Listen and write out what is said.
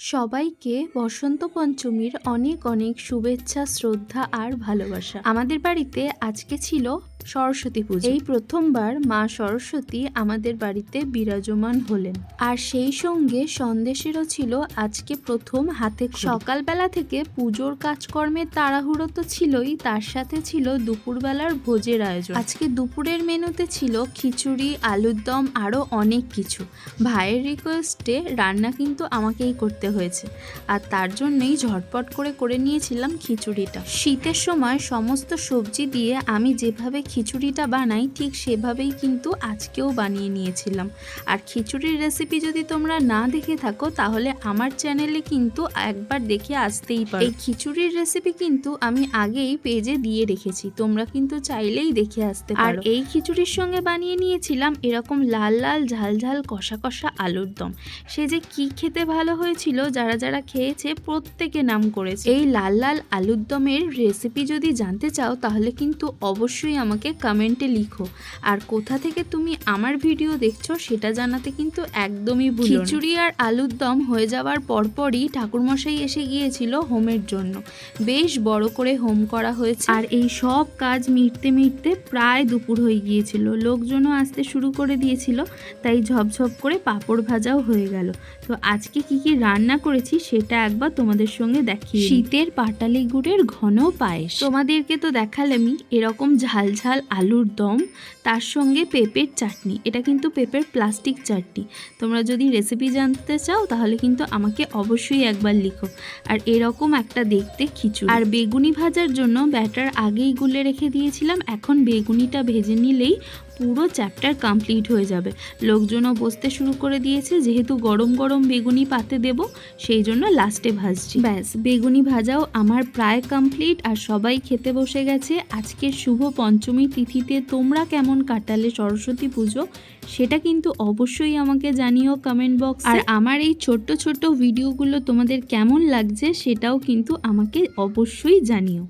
সবাইকে বসন্ত পঞ্চমীর অনেক অনেক শুভেচ্ছা, শ্রদ্ধা আর ভালোবাসা। আমাদের বাড়িতে আজকে ছিল সরস্বতী পুজো। এই প্রথমবার মা সরস্বতী আমাদের বাড়িতে বিরাজমান হলেন, আর সেই সঙ্গে সন্দেশেরও ছিল আজকে প্রথম হাতে। সকালবেলা থেকে পুজোর কাজকর্মের তাড়াহুড়ো তো ছিলই, তার সাথে ছিল দুপুরবেলার ভোজের আয়োজন। আজকে দুপুরের মেনুতে ছিল খিচুড়ি, আলুর দম, আরও অনেক কিছু। ভাইয়ের রিকোয়েস্টে রান্না কিন্তু আমাকেই করতে হয়েছে, আর তার জন্যই ঝটপট করে নিয়েছিলাম খিচুড়িটা। শীতের সময় সমস্ত সবজি দিয়ে আমি যেভাবে খিচুড়িটা বানাই ঠিক সেভাবেই কিন্তু আজকেও বানিয়ে নিয়েছিলাম। আর খিচুড়ির রেসিপি যদি তোমরা না দেখে থাকো তাহলে আমার চ্যানেলে কিন্তু একবার দেখে আসতেই পারো। এই খিচুড়ির রেসিপি কিন্তু আমি আগেই পেজে দিয়ে রেখেছি, তোমরা কিন্তু চাইলেই দেখে আসতে পারো। আর এই খিচুড়ির সঙ্গে বানিয়ে নিয়েছিলাম এরকম লাল লাল ঝাল ঝাল কষা কষা আলুর দম। সে যে কি খেতে ভালো হয়েছিল, যারা যারা খেয়েছে প্রত্যেকে নাম করেছে। এই লাল লাল আলুর দমের রেসিপি যদি জানতে চাও তাহলে কিন্তু অবশ্যই আমাকে কমেন্টে লিখো, আর কোথা থেকে তুমি আমার ভিডিও দেখছো সেটা জানাতে কিন্তু একদমই ভুলো না। খিচুড়ি আর আলুর দম হয়ে যাওয়ার পরপরই ঠাকুরমশাই এসে গিয়েছিল হোমের জন্য। বেশ বড় করে হোম করা হয়েছে, আর এই সব কাজ মিটতে মিটতে প্রায় দুপুর হয়ে গিয়েছিল। লোকজনও আসতে শুরু করে দিয়েছিল, তাই ঝপঝপ করে পাঁপড় ভাজাও হয়ে গেল। তো আজকে কি কি রান্না করেছি সেটা একবার তোমাদের সঙ্গে দেখি। শীতের পাটালি গুড়ের ঘন পায়েস, তোমাদেরকে তো দেখালামই। এরকম ঝাল ঝাল আলুর দম, তার সঙ্গে পেঁপের চাটনি। এটা কিন্তু পেঁপের প্লাস্টিক চাটনি। তোমরা যদি রেসিপি জানতে চাও তাহলে কিন্তু আমাকে অবশ্যই একবার লিখো। আর এরকম একটা দেখতে খিচুড়ি। আর বেগুনি ভাজার জন্য ব্যাটার আগেই গুলে রেখে দিয়েছিলাম, এখন বেগুনিটা ভেজে নিলেই পুরো চ্যাপ্টার কমপ্লিট হয়ে যাবে। লোকজনও বসতে শুরু করে দিয়েছে, যেহেতু গরম গরম বেগুনি পাতে দেব সেই জন্য লাস্টে ভাজছি। ব্যাস, বেগুনি ভাজাও আমার প্রায় কমপ্লিট, আর সবাই খেতে বসে গেছে। আজকের শুভ পঞ্চমী তিথিতে তোমরা কেমন কাটালে সরস্বতী পুজো সেটা কিন্তু অবশ্যই আমাকে জানিও কমেন্ট বক্সে। আর আমার এই ছোট্ট ছোট্ট ভিডিওগুলো তোমাদের কেমন লাগছে সেটাও কিন্তু আমাকে অবশ্যই জানিও।